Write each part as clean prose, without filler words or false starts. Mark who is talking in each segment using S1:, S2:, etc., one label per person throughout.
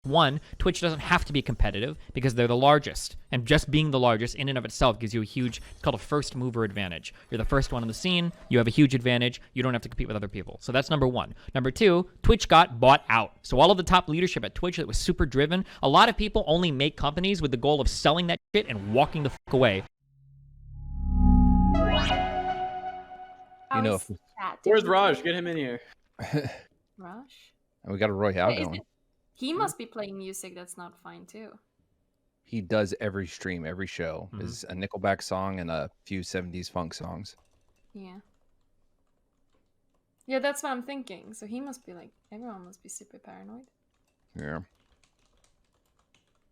S1: One, Twitch doesn't have to be competitive because they're the largest. And just being the largest in and of itself gives you a huge, it's called a first mover advantage. You're the first one on the scene. You have a huge advantage. You don't have to compete with other people. So that's number one. Number two, Twitch got bought out. So all of the top leadership at Twitch that was super driven, a lot of people only make companies with the goal of selling that shit and walking the fuck away.
S2: You know,
S3: where's Raj? Get him in here.
S2: Raj?
S4: And we got a Royale going.
S2: He must be playing music that's not fine too.
S4: He does every stream, every show is a Nickelback song and a few 70s funk songs.
S2: Yeah. Yeah, that's what I'm thinking. So he must be like, everyone must be super paranoid.
S4: Yeah.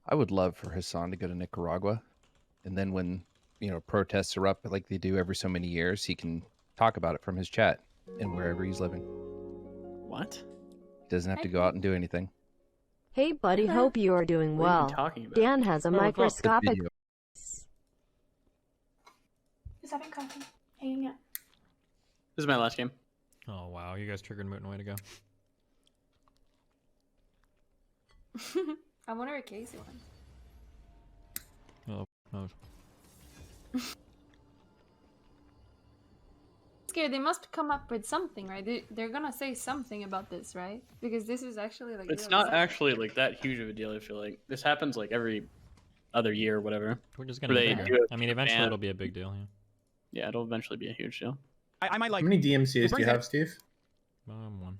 S4: I would love for Hassan to go to Nicaragua. And then when, you know, protests are up like they do every so many years, he can talk about it from his chat and wherever he's living.
S3: What?
S4: He doesn't have to go out and do anything.
S5: Hey buddy, hope you are doing well. Dan has a microscopic...
S6: Just having coffee. Hanging out.
S3: This is my last game.
S1: Oh wow, you guys triggered Moot, way to go.
S2: I wonder if Casey won.
S1: Oh,
S2: Scared, they must come up with something, right? They're gonna say something about this, right? Because this is actually like...
S3: It's not actually like that huge of a deal, I feel like. This happens like every other year or whatever.
S1: We're just gonna be bigger. I mean, eventually it'll be a big deal, yeah.
S3: Yeah, it'll eventually be a huge deal.
S7: I might like...
S8: How many DMCAs do you have, Steve?
S1: One.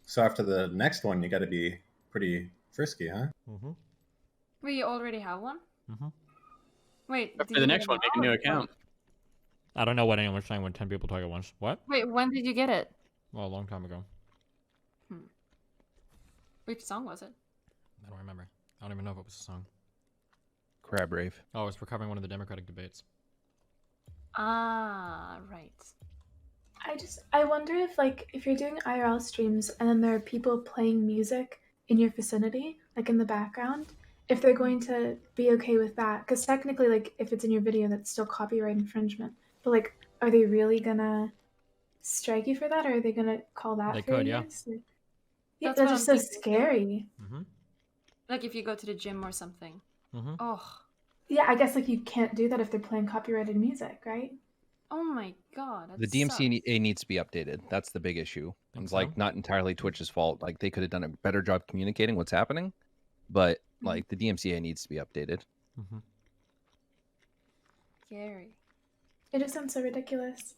S8: So after the next one, you got to be pretty frisky, huh?
S1: Mm-hmm.
S2: Wait, you already have one?
S1: Mm-hmm.
S2: Wait,
S3: after the next one, make a new account.
S1: I don't know what anyone's saying when 10 people talk at once. What?
S2: Wait, when did you get it?
S1: Well, a long time ago.
S2: Which song was it?
S1: I don't remember. I don't even know if it was a song.
S4: Crab Rave.
S1: Oh, it's for covering one of the Democratic debates.
S2: Ah, right.
S6: I wonder if, like, if you're doing IRL streams and then there are people playing music in your vicinity, like in the background, if they're going to be okay with that. Because technically, like, if it's in your video, that's still copyright infringement. But, like, are they really gonna strike you for that, or are they gonna call that
S1: They
S6: fair
S1: could, yeah.
S6: use? Yeah, that's just so scary.
S1: Mm-hmm.
S2: Like if you go to the gym or something.
S1: Mm-hmm.
S2: Oh.
S6: Yeah, I guess, like, you can't do that if they're playing copyrighted music, right?
S2: Oh my god.
S4: The DMCA needs to be updated. That's the big issue. It's like not entirely Twitch's fault. Like they could have done a better job communicating what's happening, but like the DMCA needs to be updated.
S1: Mm-hmm.
S2: Scary.
S6: It just sounds so ridiculous.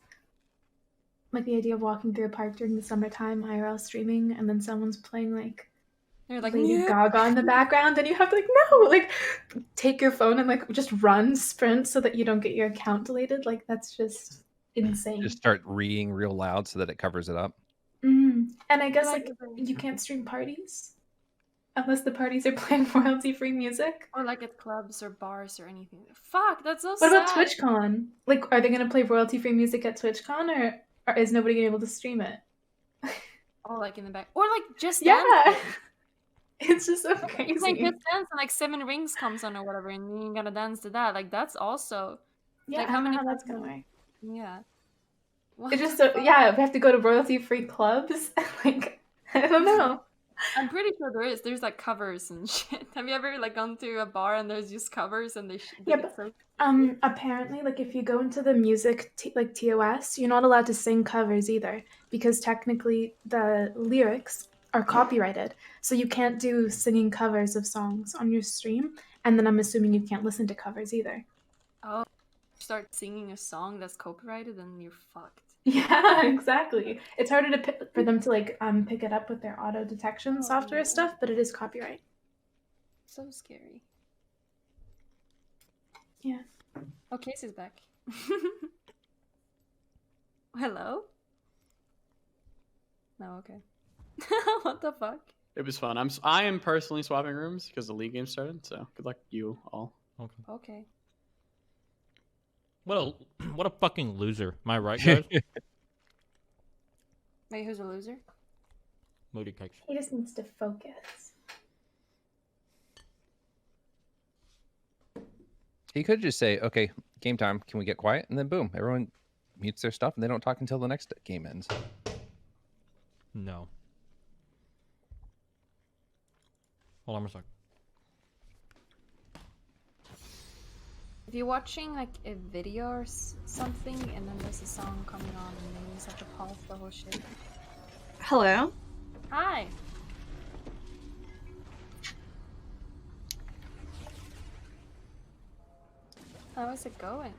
S6: Like the idea of walking through a park during the summertime, IRL streaming, and then someone's playing like
S2: They're like
S6: Lady Gaga in the background, and you have to like, no, like take your phone and like just run, sprint so that you don't get your account deleted. Like that's just insane.
S4: Just start reading real loud so that it covers it up.
S6: And I guess like you can't stream parties unless the parties are playing royalty-free music.
S2: Or like at clubs or bars or anything. Fuck, that's so
S6: What
S2: sad.
S6: about TwitchCon? Like, are they going to play royalty-free music at TwitchCon, or is nobody going to be able to stream it?
S2: Oh, like in the back. Or like Just
S6: Yeah.
S2: Dance.
S6: It's just so crazy.
S2: It's like Just Dance and like Seven Rings comes on or whatever, and you gotta dance to that. Like that's also...
S6: Yeah,
S2: like,
S6: I don't know how that's going to work.
S2: Yeah.
S6: It's just so, yeah, we have to go to royalty-free clubs. Like, I don't know.
S2: I'm pretty sure there is. There's like covers and shit. Have you ever like gone to a bar and there's just covers and they
S6: Yeah, but apparently, like if you go into the music like TOS, you're not allowed to sing covers either because technically the lyrics are copyrighted. So you can't do singing covers of songs on your stream, and then I'm assuming you can't listen to covers either.
S2: Oh, start singing a song that's copyrighted and you're fucked.
S6: Yeah, exactly. It's harder for them to like pick it up with their auto detection software stuff, but it is copyright.
S2: So scary.
S6: Yeah.
S2: Oh, Casey's back. Hello? No, okay. What the fuck?
S3: It was fun. I am personally swapping rooms because the league game started. So good luck to you all.
S2: Okay.
S1: What a fucking loser. Am I right, guys?
S2: Wait, who's a loser?
S1: Moody Cakes.
S6: He just needs to focus.
S4: He could just say, okay, game time. Can we get quiet? And then boom, everyone mutes their stuff and they don't talk until the next game ends.
S1: No. Hold on a sec.
S2: If you're watching like a video or something, and then there's a song coming on, and then you just have to pause the whole shit.
S7: Hello?
S2: Hi! How is it going?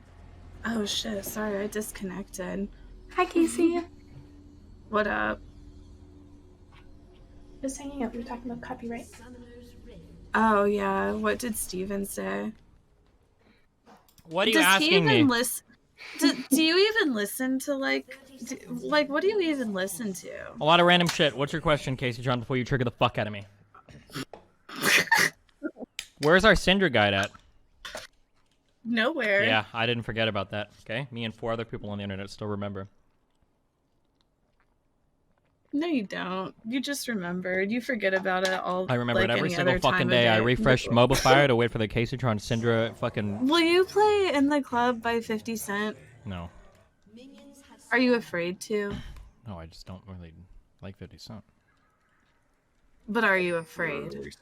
S7: Oh shit, sorry, I disconnected.
S6: Hi, Casey.
S7: What up?
S6: Just hanging out. We were talking about copyright.
S7: Oh yeah, what did Steven say?
S1: What are you
S7: Does
S1: asking
S7: he even
S1: me?
S7: do you even listen to like what do you even listen to?
S1: A lot of random shit. What's your question, Kaceytron, before you trigger the fuck out of me? Where's our Cinder guide at?
S7: Nowhere.
S1: Yeah, I didn't forget about that. Okay, me and 4 other people on the internet still remember.
S7: No, you don't. You just remembered. You forget about it all.
S1: I remember
S7: like,
S1: it every
S7: any
S1: single
S7: other
S1: fucking
S7: time of
S1: day. I
S7: day.
S1: refreshed Mobile Fire to wait for the Kaceytron Syndra fucking...
S7: Will you play In the Club by 50 Cent?
S1: No.
S7: Are you afraid to?
S1: No, I just don't really like 50 Cent.
S7: But are you afraid?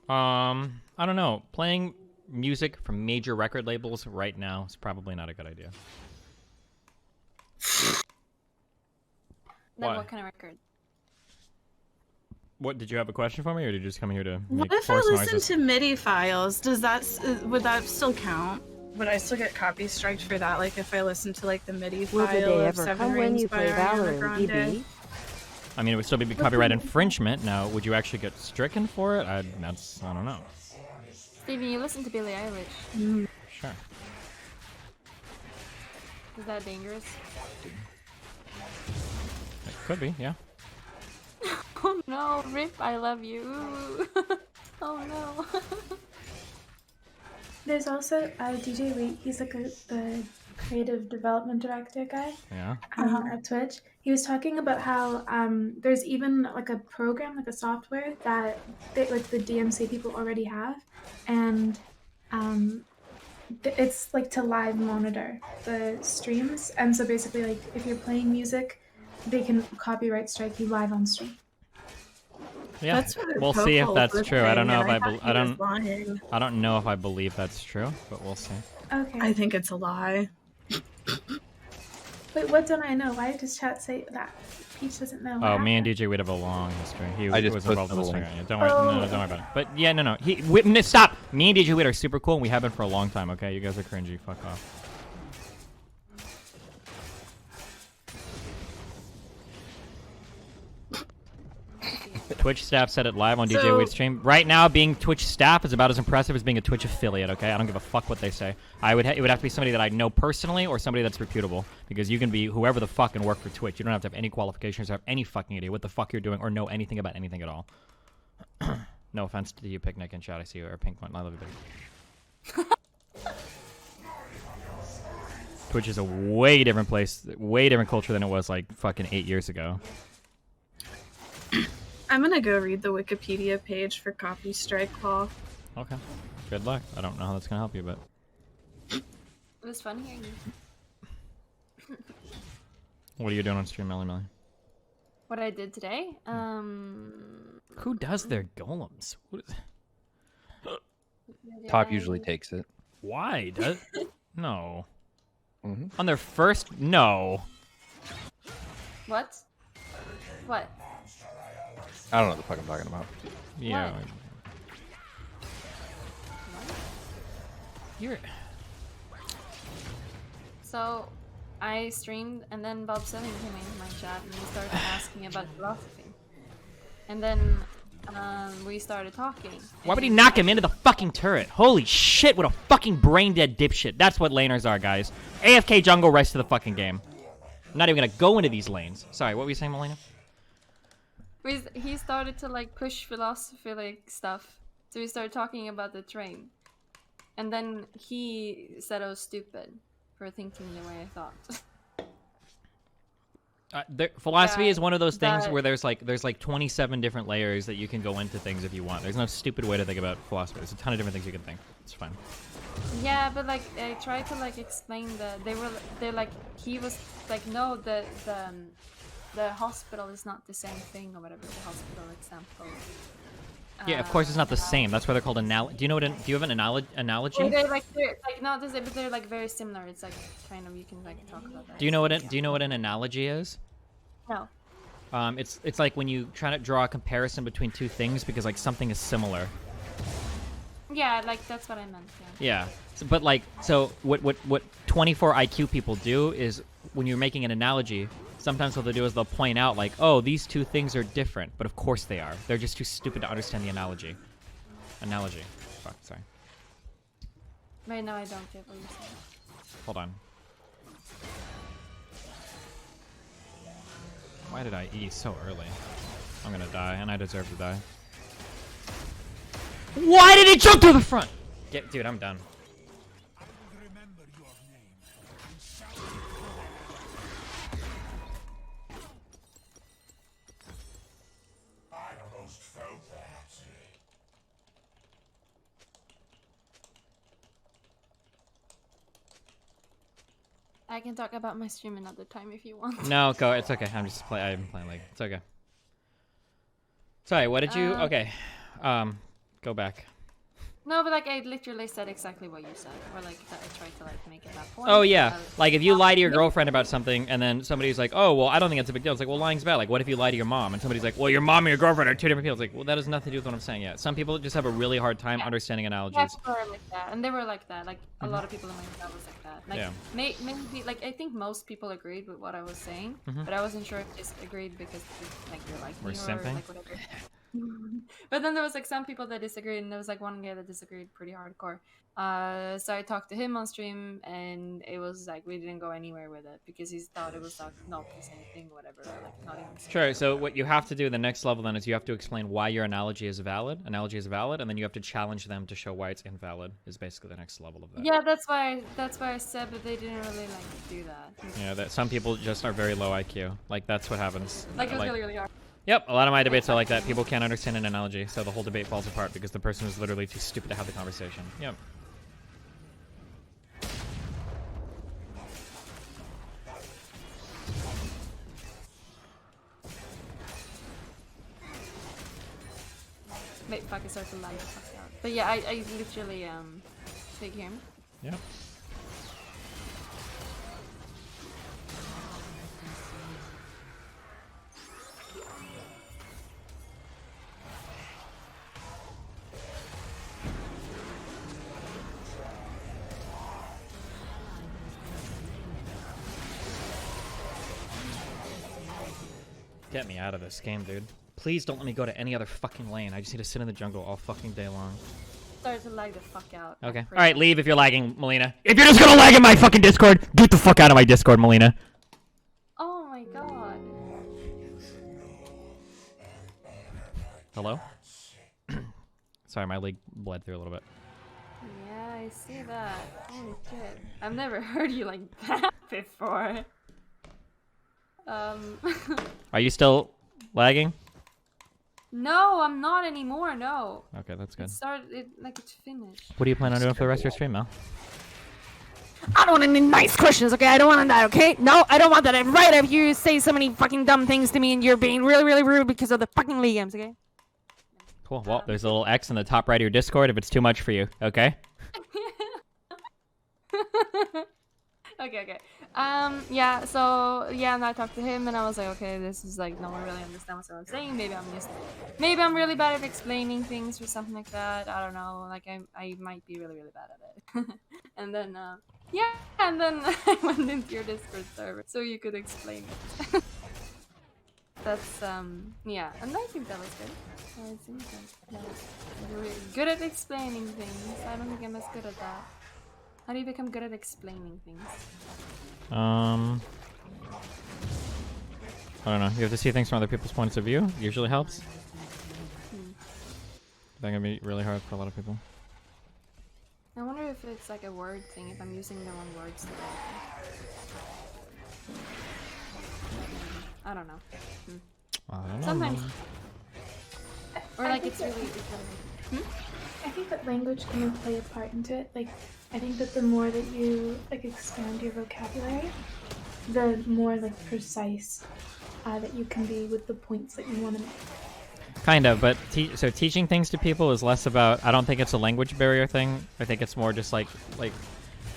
S1: I don't know. Playing music from major record labels right now is probably not a good idea.
S2: Then
S1: Why?
S2: what kind of record?
S1: What, did you have a question for me, or did you just come here to make
S7: What if I
S1: force
S7: listen
S1: noises?
S7: to MIDI files? Does that would that still count? Would I still get copy striked for that? Like if I listen to like the MIDI
S5: Will
S7: file
S5: the day
S7: of
S5: ever
S7: Seven
S5: come when
S7: Rings
S5: you
S7: by
S5: play
S7: Ariana
S5: Valor in
S7: Grande?
S5: DB?
S1: I mean, it would still be copyright infringement. Now, would you actually get stricken for it? I don't know.
S2: Steven, you listen to Billie Eilish.
S1: Sure.
S2: Is that dangerous?
S1: It could be, yeah.
S2: Oh no, Rip, I love you. Oh no.
S6: There's also DJ Wheat. He's like the creative development director guy
S1: Yeah.
S6: at Twitch. He was talking about how there's even like a program, like a software that like the DMCA people already have, and it's like to live monitor the streams. And so basically, like if you're playing music, they can copyright strike you live on stream.
S1: Yeah,
S7: That's what
S1: we'll see if
S7: Coco
S1: that's
S7: was
S1: true. I don't know if
S7: saying,
S1: I,
S7: and thought he was lying.
S1: I don't know if I believe that's true, but we'll see.
S6: Okay.
S7: I think it's a lie.
S6: Wait, what don't I know? Why does chat say that? Peach doesn't know.
S1: Oh, me and DJ would have a long history. He
S4: I just
S1: was involved in
S4: posted
S1: this
S4: the
S1: thing.
S4: link.
S1: Yeah, don't worry, no, don't worry about it. But yeah, no. Stop. Me and DJ Witt are super cool, and we have been for a long time. Okay, you guys are cringy. Fuck off. Twitch staff said it live on DJ Witt's stream. Right now, being Twitch staff is about as impressive as being a Twitch affiliate, okay? I don't give a fuck what they say. It would have to be somebody that I know personally or somebody that's reputable, because you can be whoever the fuck and work for Twitch. You don't have to have any qualifications or have any fucking idea what the fuck you're doing or know anything about anything at all. No offense to you, Picnic and chat. I see you, or Pink one. I love you, buddy. Twitch is a way different place, way different culture than it was like fucking 8 years ago.
S7: I'm gonna go read the Wikipedia page for copy strike law.
S1: Okay. Good luck. I don't know how that's gonna help you, but
S2: It was fun hearing you.
S1: what are you doing on stream, Melly Melly?
S2: What I did today?
S1: Who does their golems? What is...
S4: Top usually takes it.
S1: Why? Does... No.
S4: Mm-hmm.
S1: On their first... No.
S2: What? What?
S4: I don't know what the fuck I'm talking about.
S1: Yeah.
S2: What?
S1: You're...
S2: So, I streamed, and then Bob Selling came into my chat, and he started asking about philosophy. And then we started talking.
S1: Why would he knock him into the fucking turret? Holy shit, what a fucking brain-dead dipshit. That's what laners are, guys. AFK jungle, rest of the fucking game. I'm not even gonna go into these lanes. Sorry, what were you saying, Melina?
S2: He started to like push philosophy like stuff, so we started talking about the train, and then he said I was stupid for thinking the way I thought.
S1: Philosophy is one of those things where there's like 27 different layers that you can go into things if you want. There's no stupid way to think about philosophy. There's a ton of different things you can think. It's fine.
S2: Yeah, but like I tried to like explain they're like he was like no the hospital is not the same thing or whatever, the hospital example.
S1: Yeah, of course it's not the same. That's why they're called do you know what? Do you have an analogy?
S2: They're like not the same, but they're like very similar. It's like kind of you can like talk about that.
S1: Do you know what an analogy is?
S2: No.
S1: It's like when you try to draw a comparison between two things because like something is similar.
S2: Yeah, like that's what I meant.
S1: Yeah. But like, so what 24 IQ people do is when you're making an analogy, sometimes what they'll do is they'll point out like, oh, these two things are different, but of course they are. They're just too stupid to understand the analogy. Fuck, sorry.
S2: Right now I don't get what you're saying.
S1: Hold on. Why did I E so early? I'm gonna die, and I deserve to die. Why did it jump to the front? Dude, I'm done.
S2: I can talk about my stream another time if you want.
S1: No, go. It's okay. I'm playing League. It's okay. Sorry, what did you... okay. Go back.
S2: No, but like I literally said exactly what you said. Or like I tried to like make it that point.
S1: Oh yeah, like if you lie to your girlfriend about something and then somebody's like, oh, well, I don't think it's a big deal. It's like, well, lying's bad. Like, what if you lie to your mom? And somebody's like, well, your mom and your girlfriend are two different people. It's like, well, that has nothing to do with what I'm saying yet. Some people just have a really hard time understanding analogies.
S2: Yeah, people are like that. And they were like that. Like a lot of people in my class was like that. Like
S1: Yeah.
S2: maybe like I think most people agreed with what I was saying, but I wasn't sure if they disagreed because like you're like
S1: We're
S2: me or
S1: simping?
S2: like whatever. But then there was like some people that disagreed, and there was like one guy that disagreed pretty hardcore. So I talked to him on stream, and it was like we didn't go anywhere with it because he thought it was like not the same thing, whatever. Or, like not even.
S1: Sure. So what you have to do the next level then is you have to explain why your analogy is valid. Analogy is valid, and then you have to challenge them to show why it's invalid. Is basically the next level of that.
S2: Yeah, that's why I said, but they didn't really like do that.
S1: Yeah, that some people just are very low IQ. Like that's what happens.
S2: Like it was really hard.
S1: Yep, a lot of my debates are like that. People can't understand an analogy, so the whole debate falls apart because the person is literally too stupid to have the conversation. Yep.
S2: Wait, fuck, I started to lag the fuck out. But yeah, I literally, take him.
S1: Yep. Get me out of this game, dude. Please don't let me go to any other fucking lane. I just need to sit in the jungle all fucking day long.
S2: Started to lag the fuck out.
S1: Okay. Alright, leave if you're lagging, Melina. If you're just gonna lag in my fucking Discord, get the fuck out of my Discord, Melina.
S2: Oh my god.
S1: Hello? Sorry, my leg bled through a little bit.
S2: Yeah, I see that. Holy shit. I've never heard you like that before.
S1: Are you still lagging?
S2: No, I'm not anymore, no.
S1: Okay, that's good.
S2: It's finished.
S1: What do you plan on doing for the rest of your stream, Mel?
S9: I don't want any nice questions, okay? I don't want that, okay? No, I don't want that. Right after you say so many fucking dumb things to me and you're being really, really rude because of the fucking league games, okay?
S1: Cool. Well, there's a little X in the top right of your Discord if it's too much for you, okay?
S2: Okay. Yeah, so, yeah, and I talked to him, and I was like, okay, this is, like, no one really understands what I'm saying, maybe I'm really bad at explaining things or something like that, I don't know, like, I might be really, really bad at it. And then, yeah, and then I went into your Discord server, so you could explain it. That's, yeah, and I think that was good. I think that was really good at explaining things. I don't think I'm as good at that. How do you become good at explaining things?
S1: I don't know. You have to see things from other people's points of view. Usually helps. That can be really hard for a lot of people.
S2: I wonder if it's like a word thing, if I'm using the wrong words today. I don't know.
S1: I don't know.
S2: Sometimes. Or like it's
S6: think
S2: really...
S6: I think that language can play a part into it. Like, I think that the more that you like expand your vocabulary, the more like precise that you can be with the points that you want to make.
S1: Kind of, but so teaching things to people is less about. I don't think it's a language barrier thing. I think it's more just like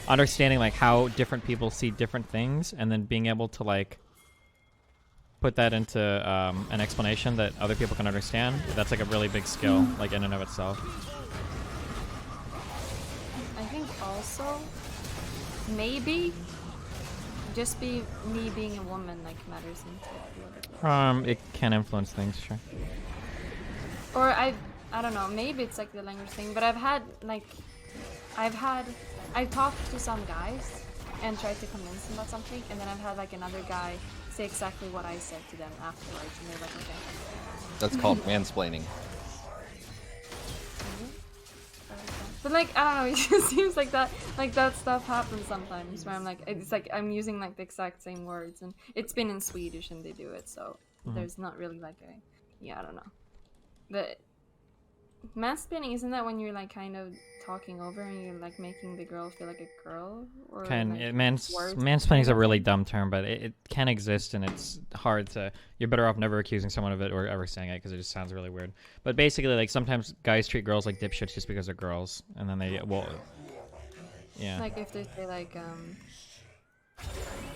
S1: understanding like how different people see different things, and then being able to like put that into an explanation that other people can understand. That's like a really big skill, like in and of itself.
S2: I think also maybe just me being a woman like matters into it a little bit.
S1: It can influence things, sure.
S2: Or I don't know, maybe it's like the language thing, but I've talked to some guys and tried to convince them about something, and then I've had like another guy say exactly what I said to them afterwards, and they're like, okay.
S4: That's called mansplaining.
S2: But like, I don't know, it just seems like that stuff happens sometimes where I'm like, it's like I'm using like the exact same words, and it's been in Swedish and they do it, so there's not really like a, yeah, I don't know. But mansplaining, isn't that when you're like kind of talking over and you're like making the girl feel like a girl? Or
S1: mansplaining is a really dumb term, but it can exist, and it's hard to. You're better off never accusing someone of it or ever saying it because it just sounds really weird. But basically, like sometimes guys treat girls like dipshits just because they're girls, and then they yeah.
S2: Like if they say like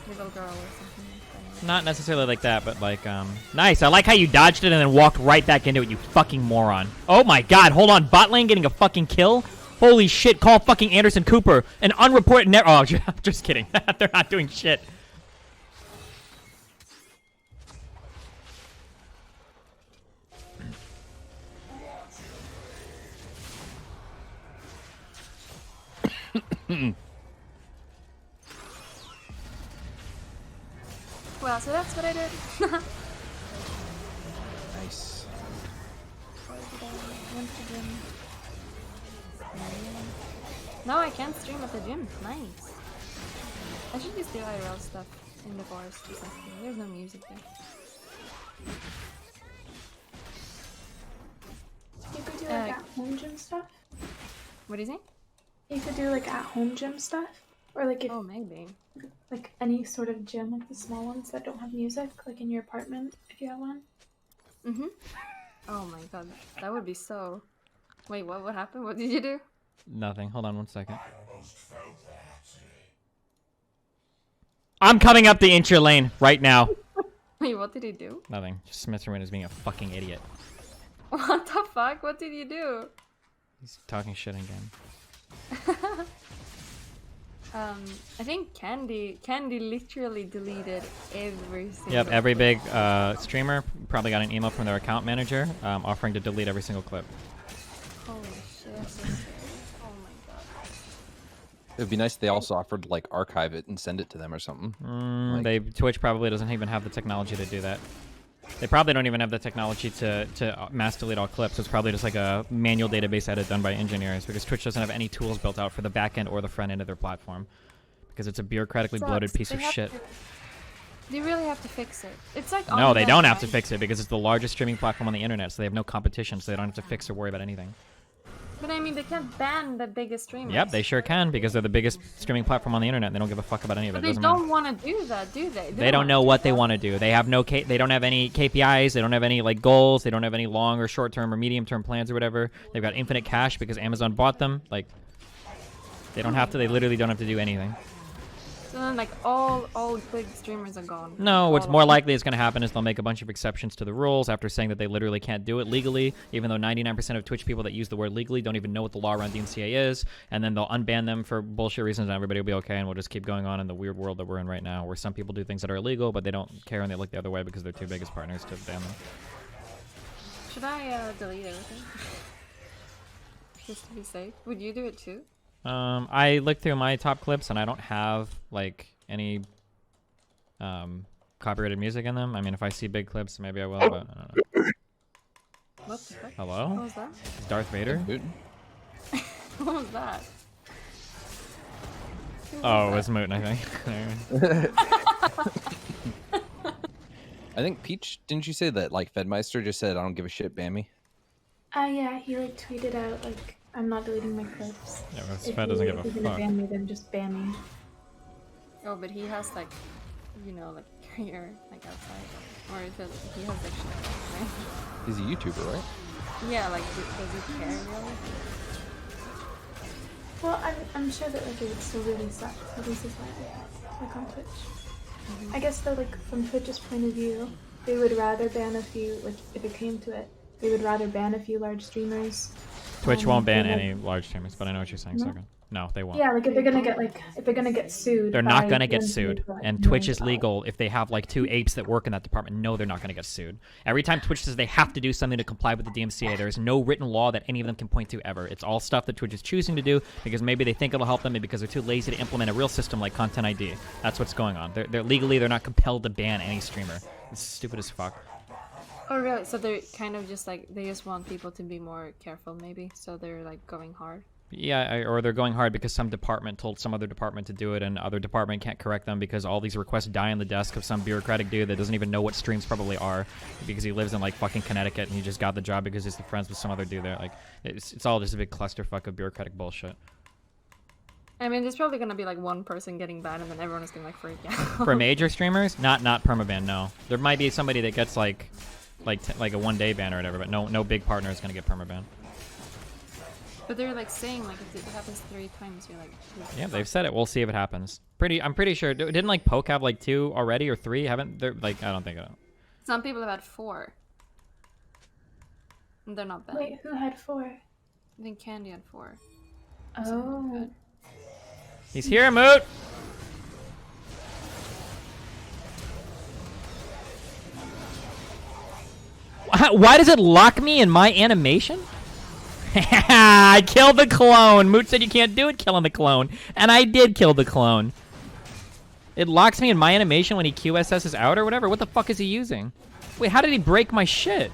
S2: little girl or something like that.
S1: Not necessarily like that, but like nice. I like how you dodged it and then walked right back into it, you fucking moron. Oh my god, hold on, bot lane getting a fucking kill? Holy shit, call fucking Anderson Cooper. An unreported oh, I'm just kidding. They're not doing shit.
S2: Well, so that's what I did.
S4: Nice.
S2: Now I can't stream at the gym. Nice. I should just do IRL stuff in the forest or something. There's no music there.
S6: You could do like at-home gym stuff.
S2: What do you think?
S6: You could do like at-home gym stuff, or like if
S2: maybe
S6: like any sort of gym, like the small ones that don't have music, like in your apartment if you have one.
S2: Oh my god, that would be so. Wait, what happened? What did you do?
S1: Nothing. Hold on 1 second. I'm coming up the incher lane right now.
S2: Wait, what did he do?
S1: Nothing. Just Smitherman is being a fucking idiot.
S2: What the fuck? What did you do?
S1: He's talking shit again.
S2: I think Candy literally deleted every single.
S1: Yep, every big streamer probably got an email from their account manager offering to delete every single clip.
S2: Holy shit. Oh my god.
S4: It would be nice if they also offered to like archive it and send it to them or something.
S1: Twitch probably doesn't even have the technology to do that. They probably don't even have the technology to mass delete all clips. It's probably just like a manual database edit done by engineers, because Twitch doesn't have any tools built out for the back end or the front end of their platform, because it's a bureaucratically bloated piece of shit.
S2: They really have to fix it. It's like
S1: no, they don't have to fix it because it's the largest streaming platform on the internet, so they have no competition, so they don't have to fix or worry about anything.
S2: But I mean, they can't ban the biggest streamers.
S1: Yep, they sure can, because they're the biggest streaming platform on the internet. They don't give a fuck about any of it.
S2: But they don't want to do that, do they?
S1: They don't know what they want to do. They have they don't have any KPIs. They don't have any like goals. They don't have any long or short term or medium term plans or whatever. They've got infinite cash because Amazon bought them. Like, they don't have to. They literally don't have to do anything.
S2: So then, like, all big streamers are gone.
S1: No, what's more likely is going to happen is they'll make a bunch of exceptions to the rules after saying that they literally can't do it legally, even though 99% of Twitch people that use the word legally don't even know what the law around DMCA is, and then they'll unban them for bullshit reasons, and everybody will be okay, and we'll just keep going on in the weird world that we're in right now, where some people do things that are illegal, but they don't care and they look the other way because they're too big as partners to ban them.
S2: Should I delete everything? Just to be safe? Would you do it too?
S1: I looked through my top clips and I don't have like any copyrighted music in them. I mean, if I see big clips, maybe I will, but I don't know.
S2: What the fuck?
S1: Hello?
S2: What was that?
S1: It's Darth Vader?
S2: What was that?
S1: Oh, it was Mooten, I think.
S4: I think Peach, didn't you say that like Fedmeister just said, I don't give a shit, ban me?
S6: Yeah, he like tweeted out like, I'm not deleting my clips.
S1: Yeah, well, Fed doesn't give a
S6: fuck. If you're gonna ban me, then just ban me.
S2: Oh, but he has like, you know, like career like outside, or if he has actually, right?
S4: He's a YouTuber, right?
S2: Yeah, like does he care really?
S6: Well, I'm sure that like it would still really suck to lose his life, like on Twitch. I guess though, like from Twitch's point of view, they would rather ban a few. Like if it came to it, they would rather ban a few large streamers.
S1: Twitch won't ban
S6: than, like,
S1: any large streamers, but I know what you're saying,
S6: No?
S1: Second. No, they won't.
S6: Yeah, like if they're gonna get sued.
S1: They're not
S6: by
S1: gonna get
S6: DMCA
S1: sued,
S6: for, like,
S1: and Twitch
S6: millions
S1: is
S6: of
S1: legal if they have like 2 apes that work in that department. No, they're not gonna get sued. Every time Twitch says they have to do something to comply with the DMCA, there is no written law that any of them can point to ever. It's all stuff that Twitch is choosing to do because maybe they think it'll help them, maybe because they're too lazy to implement a real system like Content ID. That's what's going on. They're legally they're not compelled to ban any streamer. It's stupid as fuck.
S2: Oh really? So they're kind of just like they just want people to be more careful, maybe. So they're like going hard.
S1: Yeah, or they're going hard because some department told some other department to do it, and other department can't correct them because all these requests die on the desk of some bureaucratic dude that doesn't even know what streams probably are because he lives in like fucking Connecticut and he just got the job because he's friends with some other dude there. Like, it's all just a big clusterfuck of bureaucratic bullshit.
S2: I mean, there's probably gonna be like one person getting banned, and then everyone is gonna like freak out.
S1: For major streamers, not permaban. No, there might be somebody that gets like a 1 day ban or whatever, but no big partner is gonna get permaban.
S2: But they're like saying like if it happens 3 times, you're like.
S1: Yeah, they've said it. We'll see if it happens. I'm pretty sure. Didn't like Poke have like 2 already or 3? Haven't they? Like I don't think.
S2: Some people have had 4. And they're not bad.
S6: Wait, who had 4?
S2: I think Candy had 4.
S6: Oh.
S1: He's here, Moot. Why does it lock me in my animation? I killed the clone. Moot said you can't do it killing the clone. And I did kill the clone. It locks me in my animation when he QSS's out or whatever. What the fuck is he using? Wait, how did he break my shit?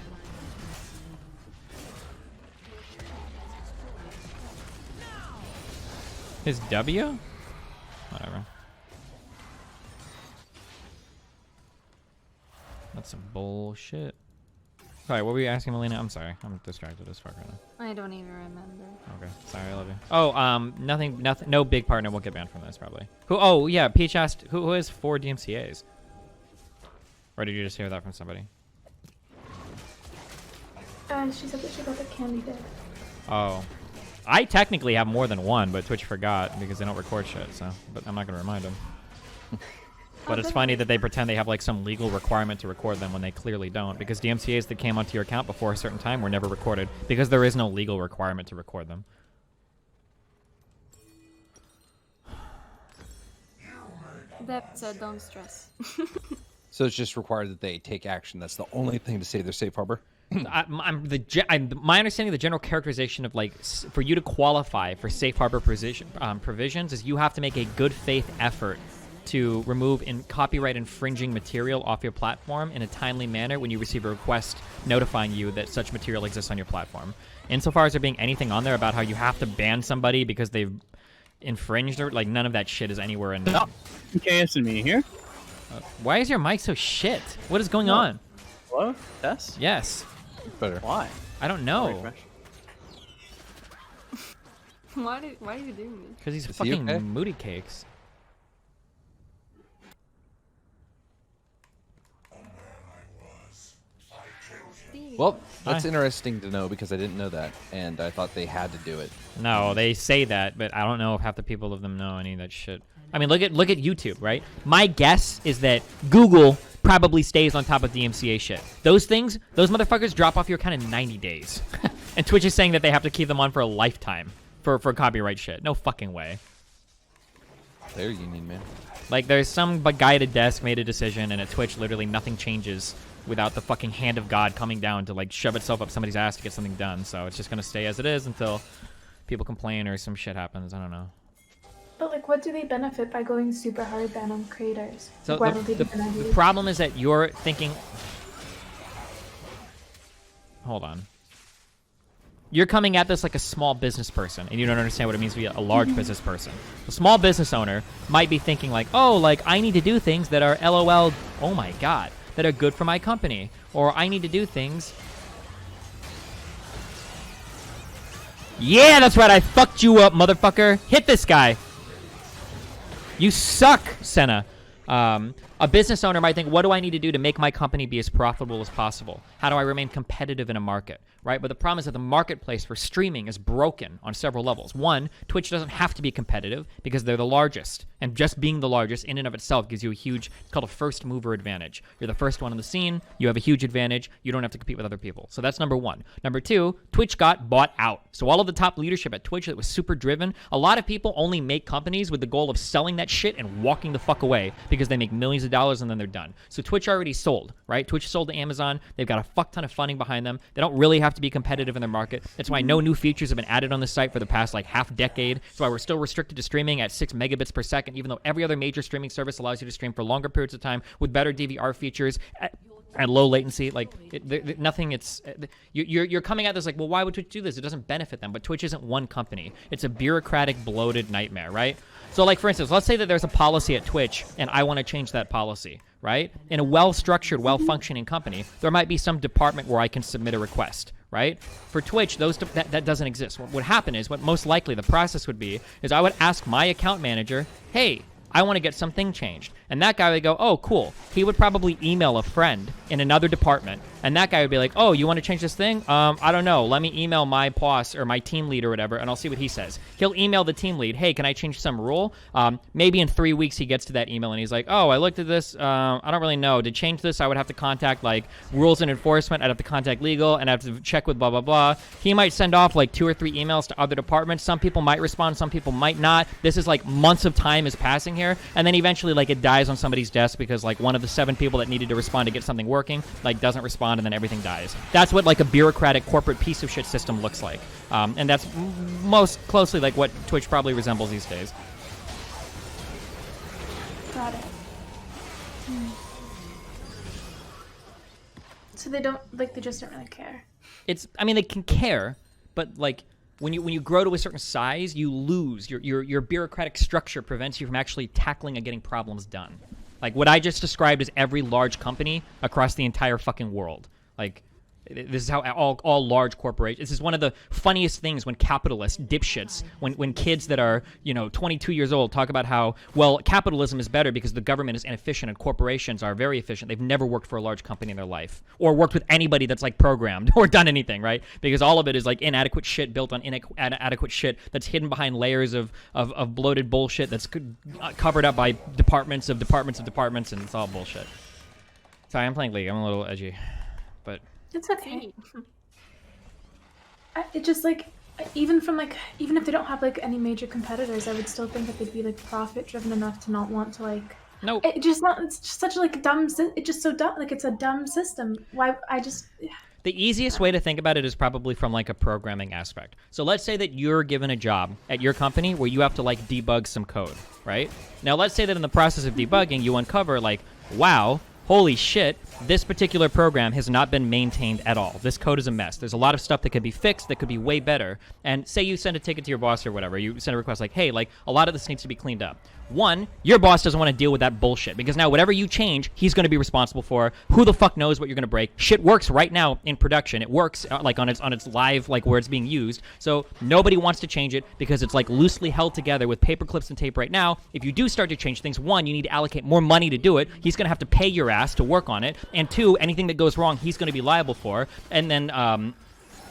S1: His W? Whatever. That's some bullshit. Sorry, what were you asking, Melina? I'm sorry. I'm distracted as fuck right now.
S2: I don't even remember.
S1: Okay, sorry, I love you. Oh, nothing, no big partner will get banned from this, probably. Who, oh, yeah, Peach asked, who has 4 DMCAs? Or did you just hear that from somebody?
S6: She said that she got the Candy did.
S1: Oh. I technically have more than 1, but Twitch forgot because they don't record shit, so, but I'm not gonna remind them. But it's funny that they pretend they have like some legal requirement to record them when they clearly don't, because DMCAs that came onto your account before a certain time were never recorded because there is no legal requirement to record them.
S2: That said, don't stress.
S4: So it's just required that they take action. That's the only thing to save their safe harbor.
S1: my understanding of the general characterization of like for you to qualify for safe harbor provisions is you have to make a good faith effort to remove copyright infringing material off your platform in a timely manner when you receive a request notifying you that such material exists on your platform. Insofar as there being anything on there about how you have to ban somebody because they've infringed or like none of that shit is anywhere in there.
S3: KS and me here.
S1: Why is your mic so shit? What is going on?
S3: Hello? Tess?
S1: Yes.
S4: Better.
S3: Why?
S1: I don't know.
S2: Why are you doing this?
S1: Because he's
S4: Is he
S1: fucking
S4: okay?
S1: moody cakes.
S4: Well, that's
S1: Hi.
S4: interesting to know because I didn't know that, and I thought they had to do it.
S1: No, they say that, but I don't know if half the people of them know any of that shit. I mean, look at YouTube, right? My guess is that Google probably stays on top of DMCA shit. Those things, those motherfuckers drop off your account in 90 days. And Twitch is saying that they have to keep them on for a lifetime for copyright shit. No fucking way.
S4: They're union, man.
S1: Like, there's some guy at a desk made a decision, and at Twitch, literally nothing changes without the fucking hand of God coming down to, like, shove itself up somebody's ass to get something done. So it's just gonna stay as it is until people complain or some shit happens. I don't know.
S6: But like, what do they benefit by going super hard ban on creators?
S1: So
S6: Like, why don't they do
S1: the problem is that you're thinking... Hold on. You're coming at this like a small business person, and you don't understand what it means to be a large business person. A small business owner might be thinking like, oh, like, I need to do things that are LOL, oh my god, that are good for my company. Or I need to do things... Yeah, that's right, I fucked you up, motherfucker. Hit this guy. You suck, Senna. A business owner might think, what do I need to do to make my company be as profitable as possible? How do I remain competitive in a market, right? But the problem is that the marketplace for streaming is broken on several levels. One, Twitch doesn't have to be competitive because they're the largest. And just being the largest in and of itself gives you a huge, it's called a first mover advantage. You're the first one on the scene. You have a huge advantage. You don't have to compete with other people. So that's number one. Number two, Twitch got bought out. So all of the top leadership at Twitch that was super driven, a lot of people only make companies with the goal of selling that shit and walking the fuck away because they make millions of dollars and then they're done. So Twitch already sold, right? Twitch sold to Amazon. They've got a fuck ton of funding behind them. They don't really have to be competitive in their market. That's why no new features have been added on the site for the past like half decade. That's why we're still restricted to streaming at 6 megabits per second, even though every other major streaming service allows you to stream for longer periods of time with better DVR features at low latency. Like nothing. You're coming at this like, well, why would Twitch do this? It doesn't benefit them. But Twitch isn't one company. It's a bureaucratic, bloated nightmare, right? So like, for instance, let's say that there's a policy at Twitch and I want to change that policy, right? In a well-structured, well-functioning company, there might be some department where I can submit a request, right? For Twitch, that doesn't exist. What would happen is, what most likely the process would be, is I would ask my account manager, hey, I want to get something changed. And that guy would go, oh, cool. He would probably email a friend in another department. And that guy would be like, oh, you want to change this thing? I don't know. Let me email my boss or my team lead or whatever, and I'll see what he says. He'll email the team lead, hey, can I change some rule? Maybe in 3 weeks he gets to that email and he's like, oh, I looked at this. I don't really know. To change this, I would have to contact like rules and enforcement. I'd have to contact legal and I'd have to check with blah, blah, blah. He might send off like 2 or 3 emails to other departments. Some people might respond. Some people might not. This is like months of time is passing here. And then eventually like it dies on somebody's desk because like one of the 7 people that needed to respond to get something working like doesn't respond, and then everything dies. That's what like a bureaucratic corporate piece of shit system looks like. And that's most closely like what Twitch probably resembles these days.
S6: Got it. So they don't, like, they just don't really care.
S1: I mean, they can care, but like when you grow to a certain size, you lose. Your bureaucratic structure prevents you from actually tackling and getting problems done. Like what I just described is every large company across the entire fucking world. Like, this is how all large corporations. This is one of the funniest things when capitalists, dipshits, when kids that are 22 years old talk about how, well, capitalism is better because the government is inefficient and corporations are very efficient. They've never worked for a large company in their life or worked with anybody that's like programmed or done anything, right? Because all of it is like inadequate shit built on inadequate shit that's hidden behind layers of bloated bullshit that's covered up by departments of departments of departments, and it's all bullshit. Sorry, I'm playing League. I'm a little edgy, but.
S6: It's okay. It just like, even if they don't have like any major competitors, I would still think that they'd be like profit driven enough to not want to like.
S1: Nope.
S6: It's just such like a dumb. It's just so dumb. Like it's a dumb system. Why?
S1: The easiest way to think about it is probably from like a programming aspect. So let's say that you're given a job at your company where you have to like debug some code, right? Now let's say that in the process of debugging, you uncover like, wow, holy shit, this particular program has not been maintained at all. This code is a mess. There's a lot of stuff that could be fixed that could be way better. And say you send a ticket to your boss or whatever. You send a request like, hey, like a lot of this needs to be cleaned up. One, your boss doesn't want to deal with that bullshit because now whatever you change, he's going to be responsible for. Who the fuck knows what you're going to break? Shit works right now in production. It works like on its live, like where it's being used. So nobody wants to change it because it's like loosely held together with paper clips and tape right now. If you do start to change things, one, you need to allocate more money to do it. He's going to have to pay your ass to work on it. And two, anything that goes wrong, he's going to be liable for. And then,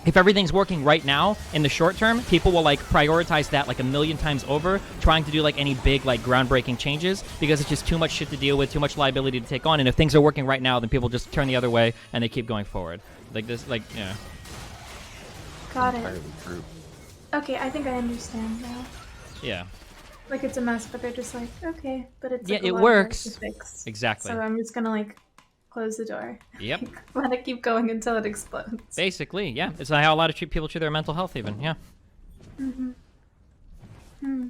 S1: if everything's working right now in the short term, people will like prioritize that like a million times over trying to do like any big like groundbreaking changes because it's just too much shit to deal with, too much liability to take on. And if things are working right now, then people just turn the other way and they keep going forward. Like this, like, yeah.
S6: Got it. Okay, I think I understand now.
S1: Yeah.
S6: Like it's a mess, but they're just like, okay, but it's like
S1: it
S6: a lot
S1: works.
S6: to fix.
S1: Exactly.
S6: So I'm just gonna like close the door.
S1: Yep.
S6: Let it keep going until it explodes.
S1: Basically, yeah. It's how a lot of people treat their mental health even, yeah.
S6: Mm-hmm. Hmm.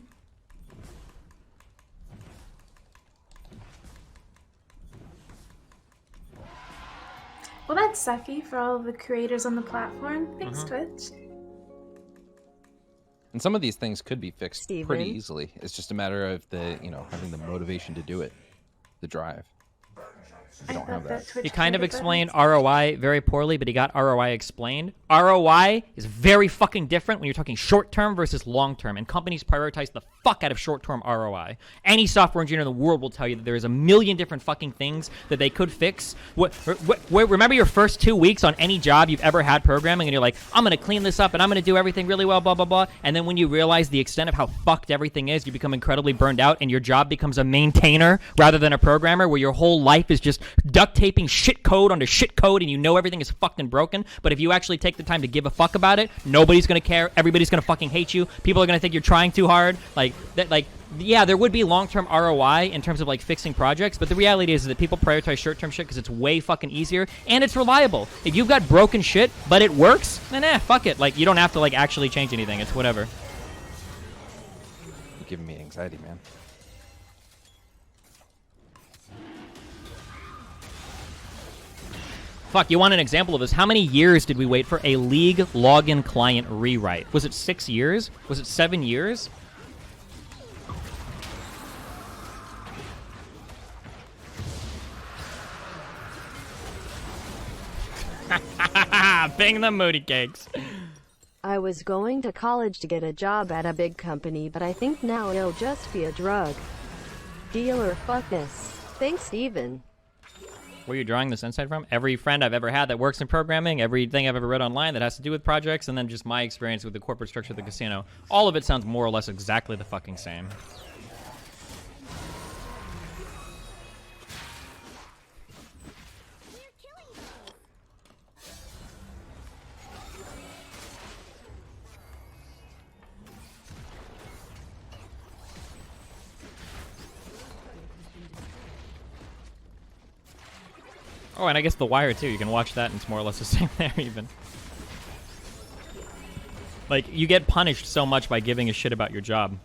S6: Well, that's sucky for all of the creators on the platform. Thanks, Twitch.
S4: And some of these things could be fixed pretty
S5: Steven?
S4: easily. It's just a matter of having the motivation to do it, the drive. I don't have that.
S6: Twitch
S1: He kind of
S6: credit
S1: explained
S6: buttons-
S1: ROI very poorly, but he got ROI explained. ROI is very fucking different when you're talking short-term versus long-term, and companies prioritize the fuck out of short-term ROI. Any software engineer in the world will tell you that there's a million different fucking things that they could fix. Remember your first 2 weeks on any job you've ever had programming, and you're like, I'm going to clean this up, and I'm going to do everything really well, blah, blah, blah. And then when you realize the extent of how fucked everything is, you become incredibly burned out, and your job becomes a maintainer rather than a programmer, where your whole life is just duct taping shit code onto shit code, and you know everything is fucking broken. But if you actually take the time to give a fuck about it, nobody's gonna care. Everybody's gonna fucking hate you. People are gonna think you're trying too hard. Yeah, there would be long-term ROI in terms of like fixing projects, but the reality is that people prioritize short-term shit because it's way fucking easier and it's reliable. If you've got broken shit but it works, then fuck it. Like, you don't have to like actually change anything. It's whatever.
S4: You're giving me anxiety, man.
S1: Fuck, you want an example of this? How many years did we wait for a League login client rewrite? Was it 6 years? Was it 7 years? Bing the moody cakes.
S5: I was going to college to get a job at a big company, but I think now it'll just be a drug dealer. Fuck this. Thanks, Steven.
S1: Where are you drawing this insight from? Every friend I've ever had that works in programming, everything I've ever read online that has to do with projects, and then just my experience with the corporate structure of the casino. All of it sounds more or less exactly the fucking same. Oh, and I guess The Wire, too. You can watch that, and it's more or less the same there, even. Like, you get punished so much by giving a shit about your job.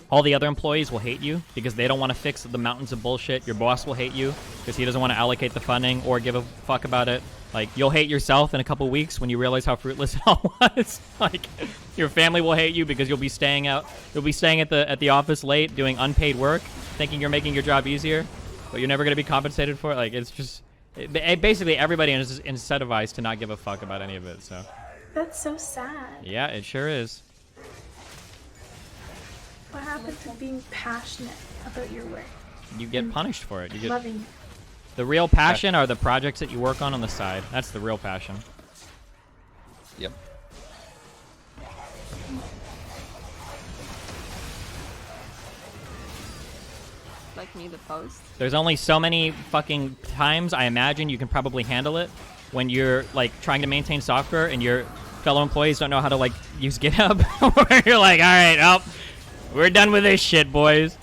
S1: All the other employees will hate you because they don't want to fix the mountains of bullshit. Your boss will hate you because he doesn't want to allocate the funding or give a fuck about it. Like, you'll hate yourself in a couple weeks when you realize how fruitless it all was. Like, your family will hate you because you'll be staying out. You'll be staying at the office late, doing unpaid work, thinking you're making your job easier, but you're never going to be compensated for it. Like, it's just... basically, everybody is incentivized to not give a fuck about any of it, so...
S6: That's so sad.
S1: Yeah, it sure is.
S6: What happened to being passionate about your work?
S1: You get punished for it. You get...
S6: Loving it.
S1: The real passion are the projects that you work on the side. That's the real passion.
S4: Yep.
S2: Like me, the post.
S1: There's only so many fucking times I imagine you can probably handle it when you're like trying to maintain software and your fellow employees don't know how to like use GitHub. Where you're like, all right, oh, we're done with this shit, boys.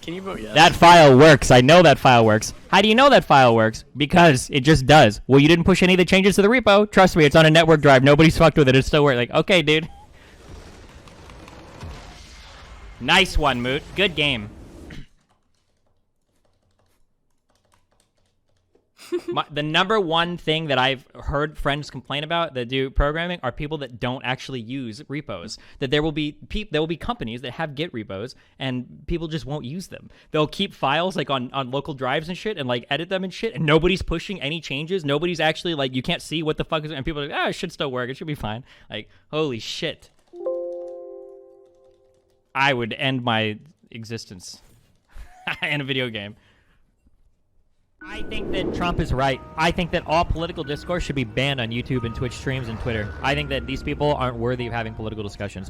S3: Can you vote yes?
S1: That file works. I know that file works. How do you know that file works? Because it just does. Well, you didn't push any of the changes to the repo. Trust me, it's on a network drive. Nobody's fucked with it. It still works. Like, okay, dude. Nice one, Moot. Good game. The number one thing that I've heard friends complain about that do programming are people that don't actually use repos. That there will be companies that have Git repos and people just won't use them. They'll keep files like on local drives and shit and like edit them and shit, and nobody's pushing any changes. Nobody's actually like, you can't see what the fuck is, and people are like, it should still work. It should be fine. Like, holy shit. I would end my existence in a video game. I think that Trump is right. I think that all political discourse should be banned on YouTube and Twitch streams and Twitter. I think that these people aren't worthy of having political discussions.